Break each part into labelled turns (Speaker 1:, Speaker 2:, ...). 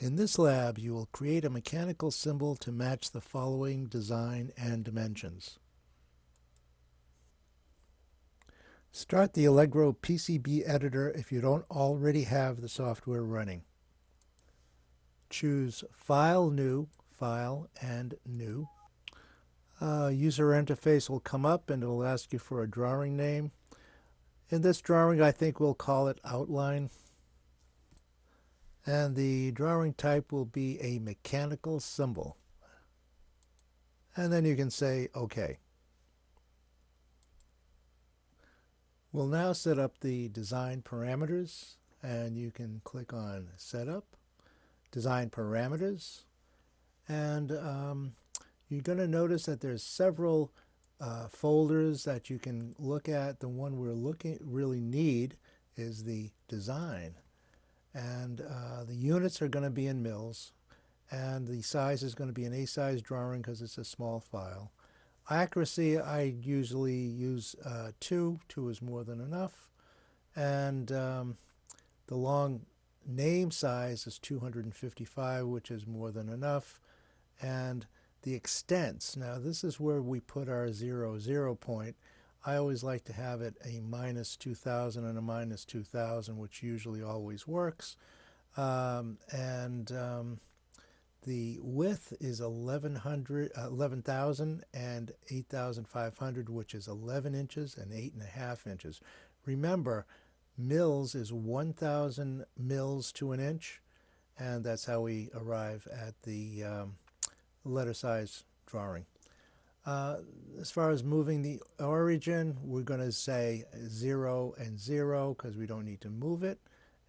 Speaker 1: In this lab, you will create a mechanical symbol to match the following design and dimensions. Start the Allegro PCB editor if you don't already have the software running. Choose File, New, File, and New. User interface will come up and it will ask you for a drawing name. In this drawing, I think we'll call it Outline. And the drawing type will be a mechanical symbol. And then you can say OK. We'll now set up the design parameters, and you can click on Setup, Design Parameters, and you're going to notice that there's several folders that you can look at. The one we're really need is the design, and the units are going to be in mils, and the size is going to be an A-size drawing because it's a small file. Accuracy, I usually use 2. 2 is more than enough. And the long name size is 255, which is more than enough. And the extents, now this is where we put our 0 point. I always like to have it a -2000 and a -2000, which usually always works. The width is 11,000 and 8,500, which is 11 inches and 8.5 inches. Remember, mils is 1,000 mils to an inch, and that's how we arrive at the letter size drawing. As far as moving the origin, we're going to say 0 and 0 because we don't need to move it,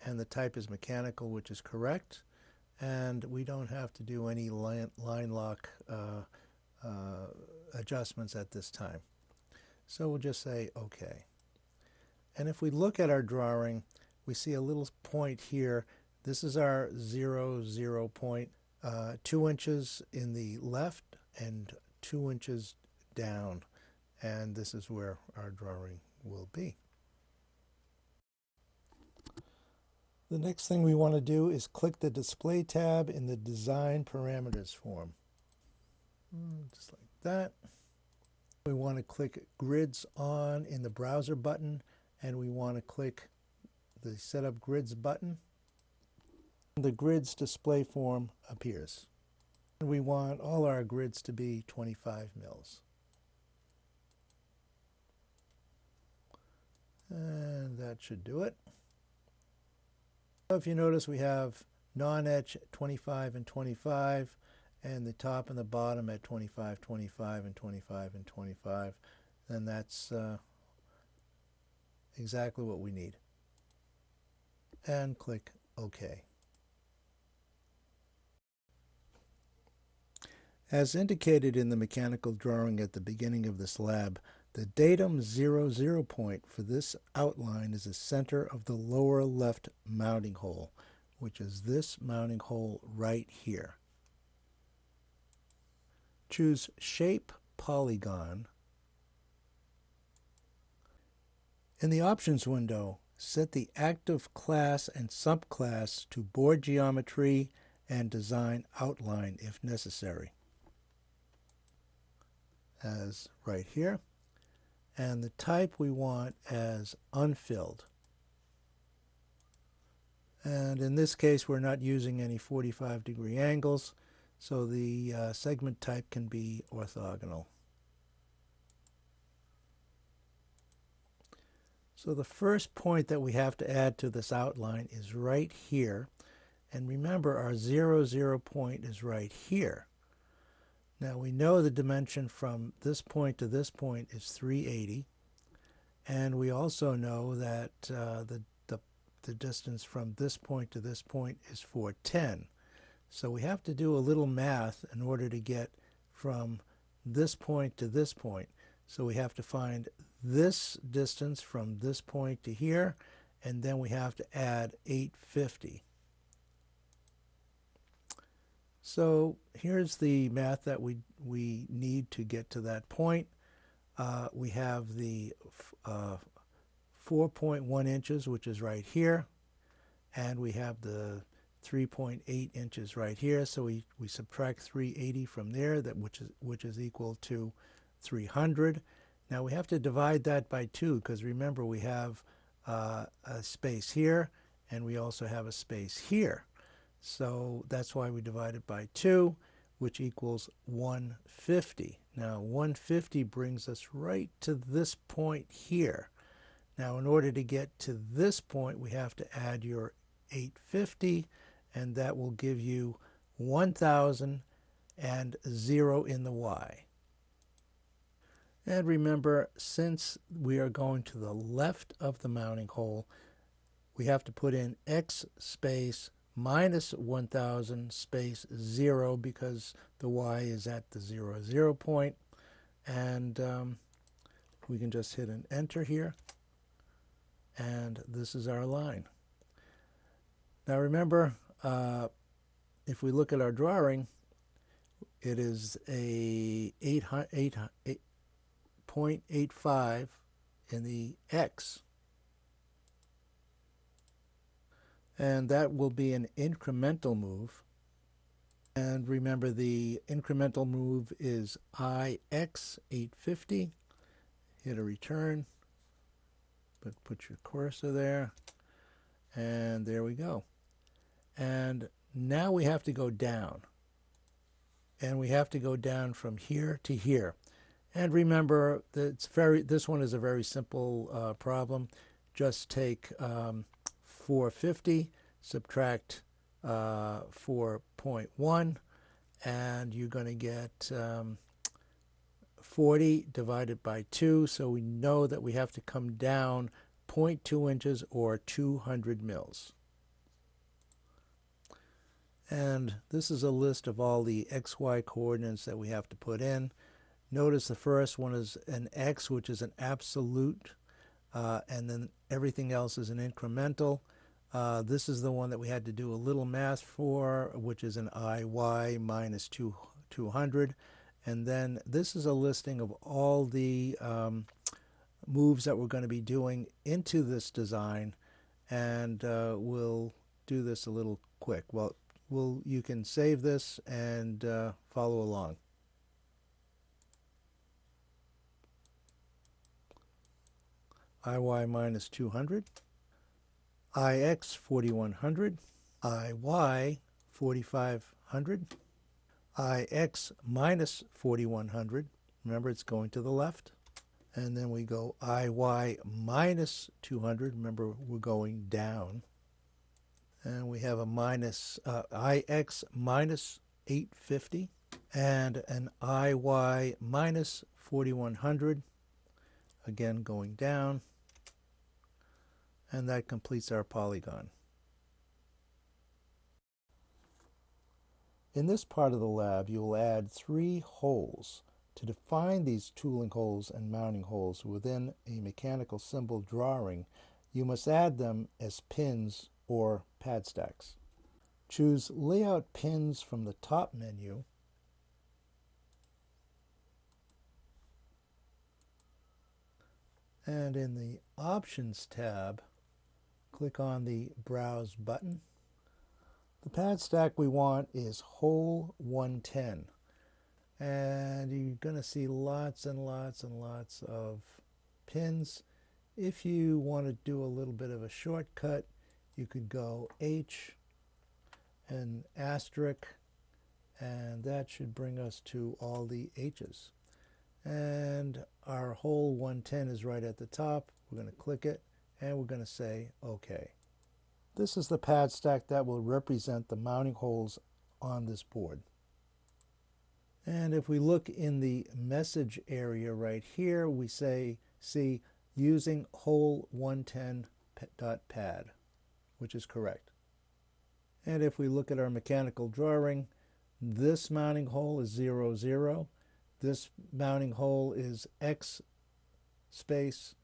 Speaker 1: and the type is mechanical, which is correct. And we don't have to do any line lock adjustments at this time. So we'll just say OK. And if we look at our drawing, we see a little point here. This is our 0 point, 2 inches in the left and 2 inches down. And this is where our drawing will be. The next thing we want to do is click the Display tab in the Design Parameters form. Just like that. We want to click Grids On in the Browser button, and we want to click the Setup Grids button. The Grids display form appears. And we want all our grids to be 25 mils. And that should do it. If you notice, we have non-etch 25 and 25, and the top and the bottom at 25, 25, and 25, and 25. And that's exactly what we need. And click OK. As indicated in the mechanical drawing at the beginning of this lab, the datum 00 point for this outline is the center of the lower left mounting hole, which is this mounting hole right here. Choose Shape Polygon. In the Options window, set the active class and subclass to Board Geometry and Design Outline if necessary, as right here. And the type we want as unfilled. And in this case, we're not using any 45-degree angles, so the segment type can be orthogonal. So the first point that we have to add to this outline is right here. And remember, our 00 point is right here. Now we know the dimension from this point to this point is 380, and we also know that the distance from this point to this point is 410. So we have to do a little math in order to get from this point to this point. So we have to find this distance from this point to here, and then we have to add 850. So here's the math that we need to get to that point. We have the 4.1 inches, which is right here, and we have the 3.8 inches right here. So we subtract 380 from there, which is equal to 300. Now we have to divide that by 2 because remember we have a space here and we also have a space here. So that's why we divide it by 2, which equals 150. Now 150 brings us right to this point here. Now in order to get to this point we have to add your 850, and that will give you 1,000 and 0 in the y. And remember, since we are going to the left of the mounting hole, we have to put in x space minus 1,000 space 0 because the y is at the 0, 0 point. And we can just hit an enter here. And this is our line. Now remember, if we look at our drawing, it is a 0.85 in the x. And that will be an incremental move. And remember, the incremental move is IX 850. Hit a return, but put your cursor there, and there we go. And now we have to go down. And we have to go down from here to here. And remember, this one is a very simple problem. Just take 450, subtract 4.1, and you're going to get 40 divided by 2. So we know that we have to come down 0.2 inches or 200 mils. And this is a list of all the XY coordinates that we have to put in. Notice the first one is an X, which is an absolute, and then everything else is an incremental. This is the one that we had to do a little math for, which is an IY minus 200. And then this is a listing of all the moves that we're going to be doing into this design. And we'll do this a little quick. Well, you can save this and follow along. IY minus 200, IX 4100, IY 4500, IX minus 4100. Remember, it's going to the left. And then we go IY minus 200. Remember, we're going down. And we have a minus IX minus 850 and an IY minus 4100, again going down, and that completes our polygon. In this part of the lab, you will add 3 holes. To define these tooling holes and mounting holes within a mechanical symbol drawing, you must add them as pins or pad stacks. Choose Layout Pins from the top menu, and in the Options tab, click on the Browse button. The pad stack we want is hole 110, and you're going to see lots and lots and lots of pins. If you want to do a little bit of a shortcut, you could go H and asterisk, and that should bring us to all the H's. And our hole 110 is right at the top. We're going to click it, and we're going to say OK. This is the pad stack that will represent the mounting holes on this board. And if we look in the message area right here, we see using hole 110.pad, which is correct. And if we look at our mechanical drawing, this mounting hole is 0, 0. This mounting hole is X space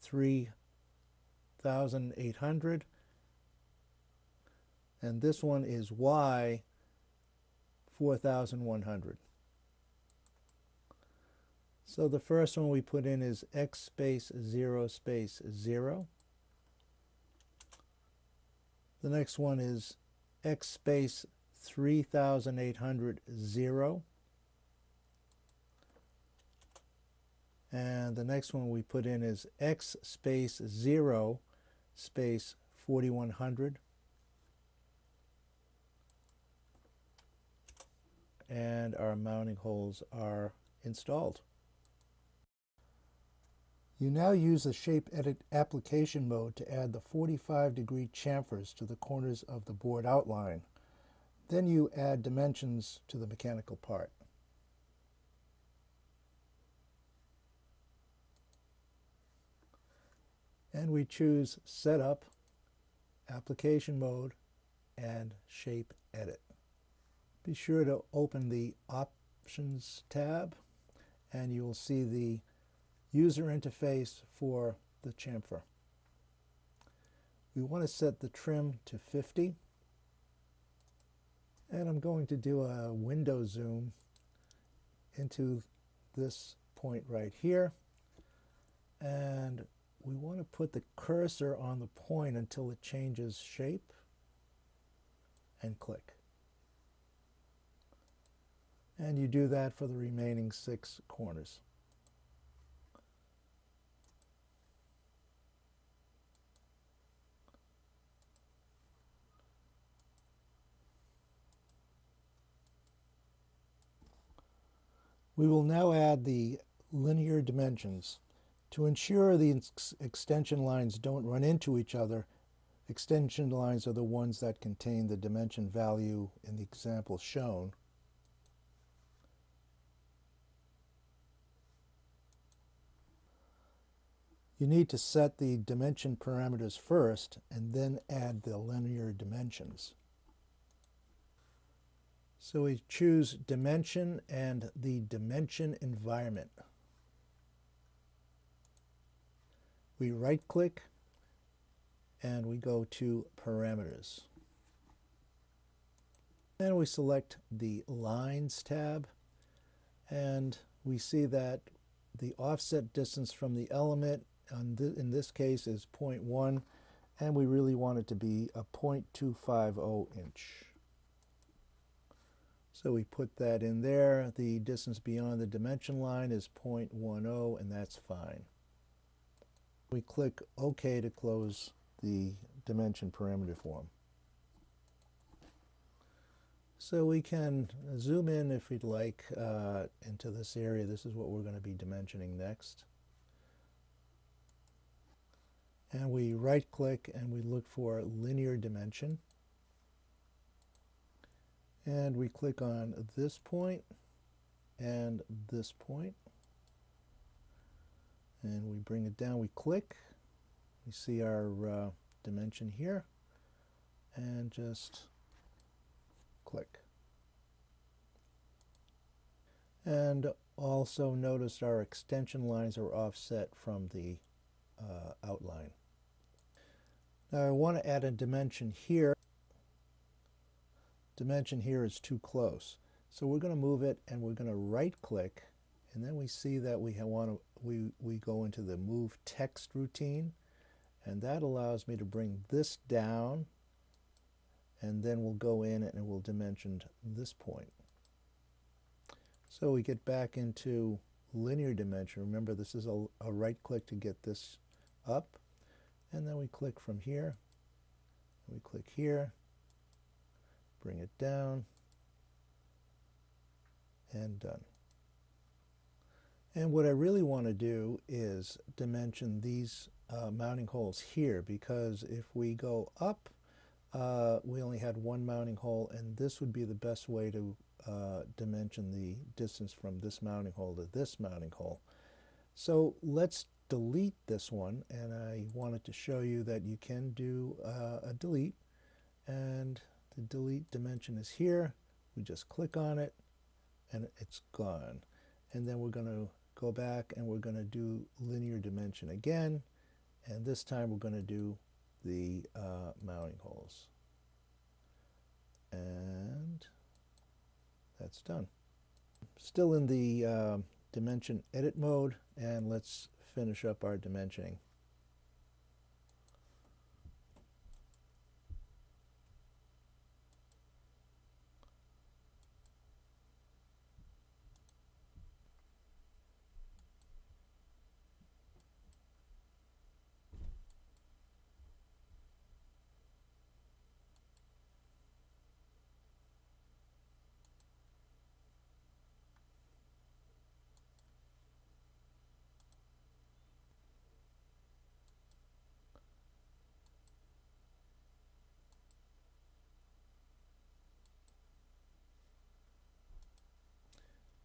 Speaker 1: 3,800. And this one is Y 4,100. So the first one we put in is X space 0 space 0. The next one is x space 3800 0. And the next one we put in is x space 0 space 4100. And our mounting holes are installed. You now use the Shape Edit application mode to add the 45-degree chamfers to the corners of the board outline. Then you add dimensions to the mechanical part. And we choose Setup, Application Mode, and Shape Edit. Be sure to open the Options tab, and you will see the user interface for the chamfer. We want to set the trim to 50, and I'm going to do a window zoom into this point right here, and we want to put the cursor on the point until it changes shape, and click. And you do that for the remaining 6 corners. We will now add the linear dimensions. To ensure the extension lines don't run into each other, extension lines are the ones that contain the dimension value in the example shown. You need to set the dimension parameters first and then add the linear dimensions. So we choose dimension and the dimension environment. We right-click and we go to Parameters. Then we select the Lines tab, and we see that the offset distance from the element in this case is 0.1, and we really want it to be a 0.250 inch. So we put that in there. The distance beyond the dimension line is 0.10, and that's fine. We click OK to close the dimension parameter form. So we can zoom in if we'd like into this area. This is what we're going to be dimensioning next. And we right-click and we look for linear dimension. And we click on this point and this point. And we bring it down, we click. We see our dimension here. And just click. And also notice our extension lines are offset from the outline. Now I want to add a dimension here. Dimension here is too close. So we're going to move it and we're going to right click, and then we see that we go into the move text routine, and that allows me to bring this down, and then we'll go in and we'll dimension this point. So we get back into linear dimension. Remember, this is a right click to get this up, and then we click from here, we click here, bring it down, and done. And what I really want to do is dimension these mounting holes here, because if we go up, we only had one mounting hole, and this would be the best way to dimension the distance from this mounting hole to this mounting hole. So let's delete this one, and I wanted to show you that you can do a delete, and the delete dimension is here. We just click on it and it's gone. And then we're going to go back and we're going to do linear dimension again, and this time we're going to do the mounting holes, and that's done. Still in the dimension edit mode, and let's finish up our dimensioning.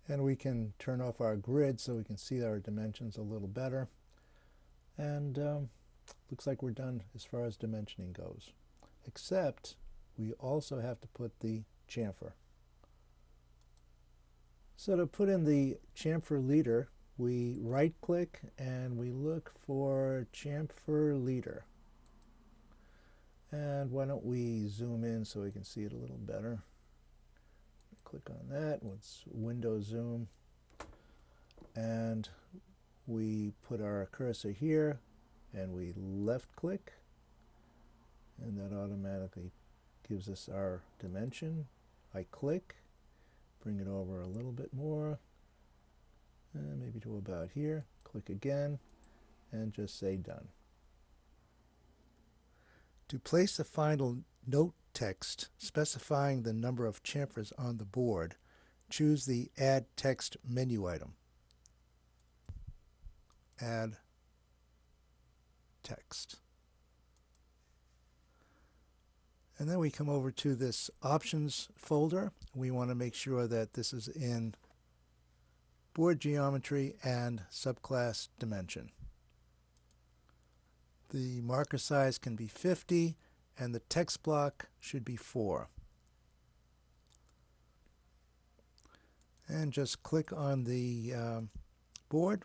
Speaker 1: And we can turn off our grid so we can see our dimensions a little better. And looks like we're done as far as dimensioning goes. Except we also have to put the chamfer. So to put in the chamfer leader, we right-click and we look for chamfer leader. And why don't we zoom in so we can see it a little better. Click on that. Let's window zoom. And we put our cursor here and we left-click. And that automatically gives us our dimension. I click, bring it over a little bit more, and maybe to about here. Click again, and just say done. To place the final note text specifying the number of chamfers on the board, choose the Add Text menu item. Add text. And then we come over to this Options folder. We want to make sure that this is in Board Geometry and Subclass Dimension. The marker size can be 50 and the text block should be 4. And just click on the board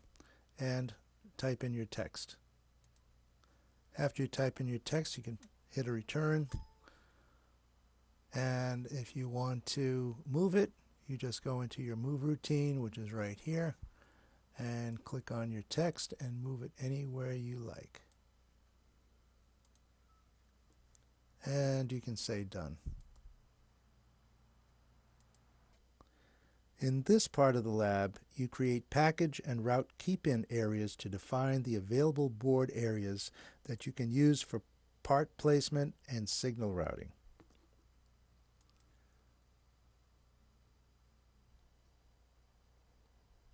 Speaker 1: and type in your text. After you type in your text, you can hit a return. And if you want to move it, you just go into your move routine, which is right here, and click on your text and move it anywhere you like. And you can say done. In this part of the lab, you create package and route keep-in areas to define the available board areas that you can use for part placement and signal routing.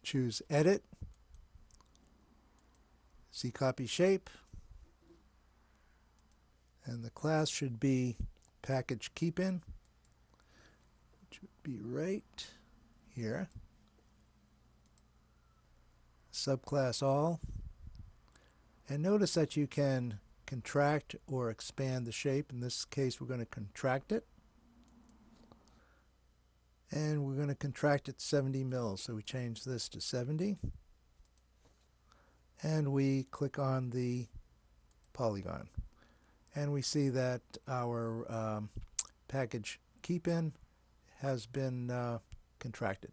Speaker 1: Choose Edit, see Copy Shape, and the class should be Package Keep-In, which would be right here. Subclass All, and notice that you can contract or expand the shape. In this case, we're going to contract it. And we're going to contract it 70 mils. So we change this to 70. And we click on the polygon. And we see that our package keep-in has been contracted.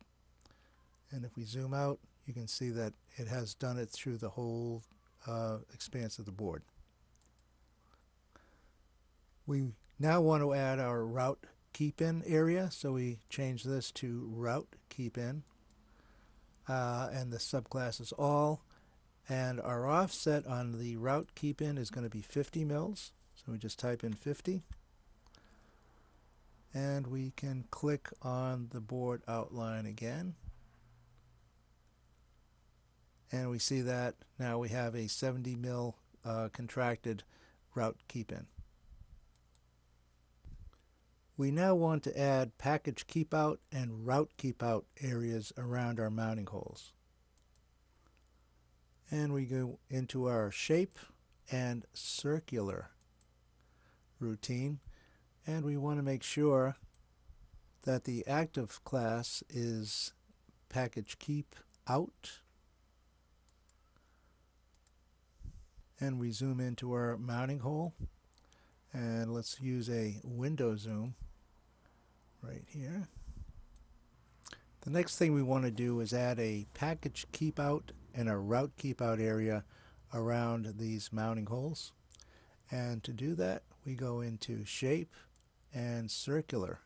Speaker 1: And if we zoom out, you can see that it has done it through the whole expanse of the board. We now want to add our route keep-in area, so we change this to route keep-in, and the subclass is all, and our offset on the route keep-in is going to be 50 mils, so we just type in 50, and we can click on the board outline again, and we see that now we have a 70 mil contracted route keep-in. We now want to add package keep out and route keep out areas around our mounting holes. And we go into our shape and circular routine, and we want to make sure that the active class is package keep out. And we zoom into our mounting hole, and let's use a window zoom right here. The next thing we want to do is add a package keep out and a route keep out area around these mounting holes. And to do that, we go into shape and circular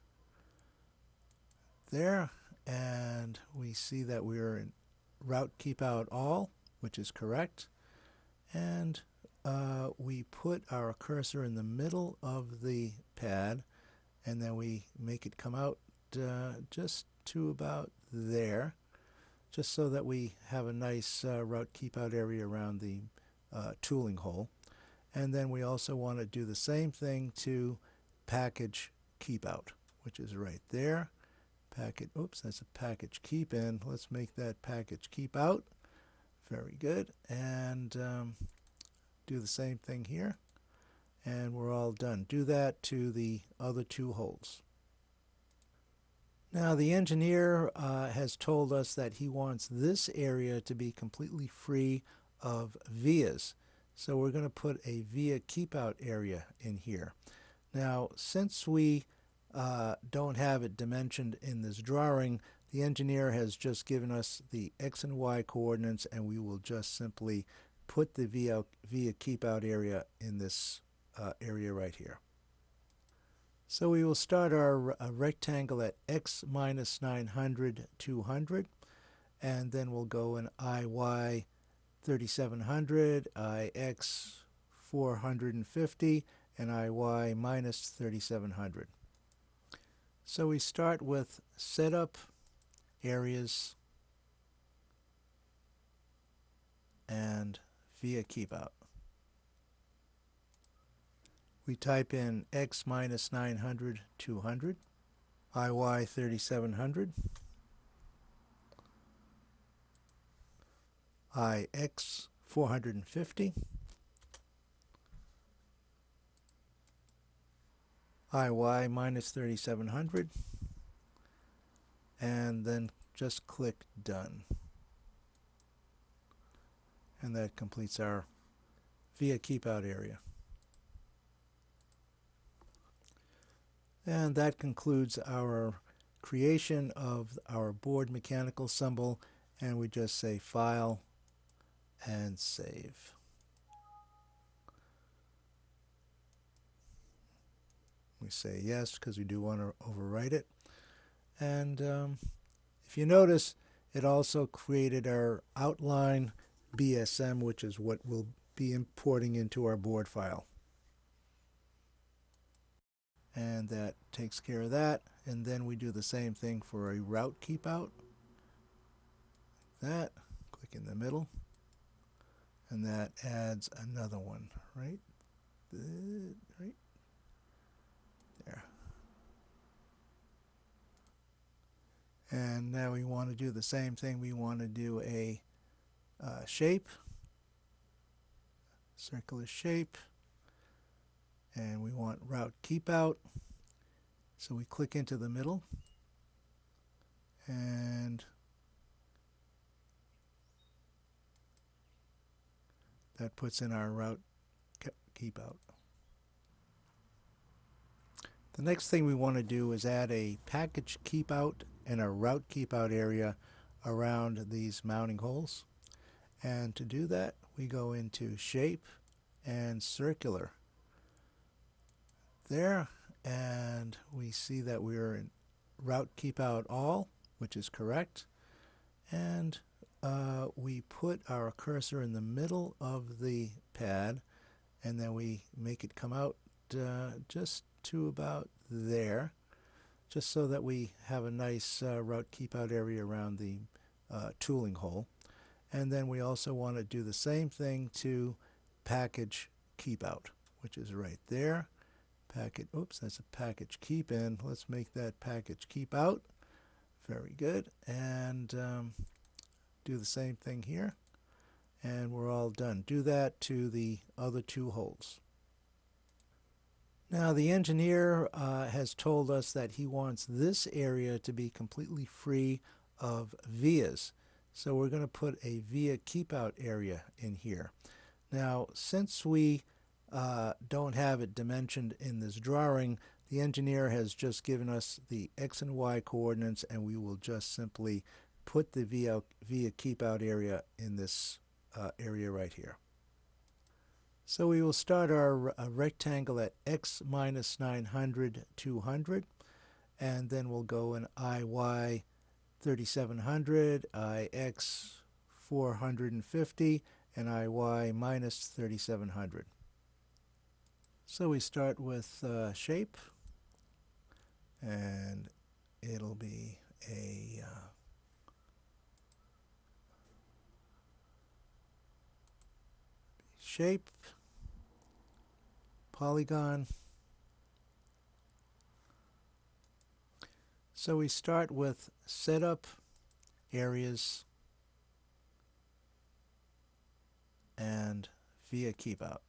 Speaker 1: there, and we see that we're in route keep out all, which is correct. And we put our cursor in the middle of the pad, and then we make it come out just to about there, just so that we have a nice route keep out area around the tooling hole. And then we also want to do the same thing to package keep out, which is right there. packet, oops, that's a package keep in. Let's make that package keep out. Very good. And do the same thing here. And we're all done. Do that to the other two holes. Now the engineer has told us that he wants this area to be completely free of vias. So we're going to put a via keep out area in here. Now since we don't have it dimensioned in this drawing, the engineer has just given us the X and Y coordinates, and we will just simply put the via keep out area in this area right here. So we will start our rectangle at x minus 900, 200, and then we'll go in IY 3700, IX 450, and IY minus 3700. So we start with setup, areas, and via keep out. We type in x minus 900, 200, IY 3700, IX 450, IY minus 3700, and then just click done. And that completes our via keep out area. And that concludes our creation of our board mechanical symbol, and we just say File and Save. We say yes because we do want to overwrite it. And if you notice, it also created our outline BSM, which is what we'll be importing into our board file. And that takes care of that. And then we do the same thing for a route keep out. Like that, click in the middle, and that adds another one right there. And now we want to do the same thing. We want to do a shape, circular shape, and we want route keep out. So we click into the middle, and that puts in our route keep out. The next thing we want to do is add a package keep out and a route keep out area around these mounting holes. And to do that, we go into shape and circular there, and we see that we're in route keep out all, which is correct, and we put our cursor in the middle of the pad, and then we make it come out just to about there, just so that we have a nice route keep out area around the tooling hole. And then we also want to do the same thing to package keep out, which is right there. Packet, oops, that's a package keep in. Let's make that package keep out. Very good. And do the same thing here. And we're all done. Do that to the other two holes. Now the engineer has told us that he wants this area to be completely free of vias. So we're going to put a via keep out area in here. Now since we don't have it dimensioned in this drawing, the engineer has just given us the X and Y coordinates, and we will just simply put the via keep out area in this area right here. So we will start our rectangle at x minus 900, 200, and then we'll go in IY 3700, IX 450, and IY minus 3700. So we start with shape, and it'll be a shape, polygon. So we start with setup, areas, and via keepout.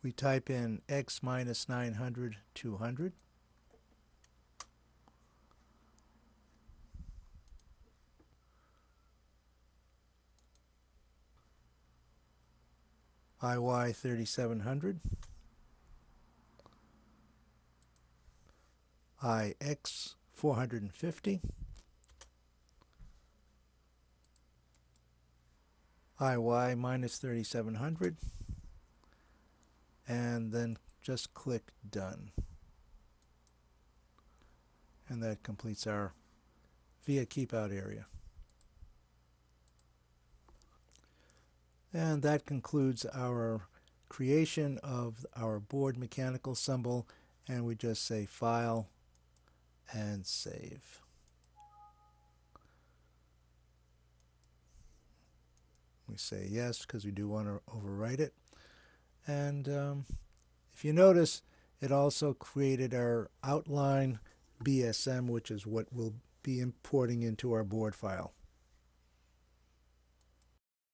Speaker 1: We type in x minus 900, 200. IY 3700. IX 450. IY minus 3700. And then just click Done. And that completes our via keepout area. And that concludes our creation of our board mechanical symbol, and we just say File and Save. We say yes because we do want to overwrite it. And if you notice, it also created our outline BSM, which is what we'll be importing into our board file.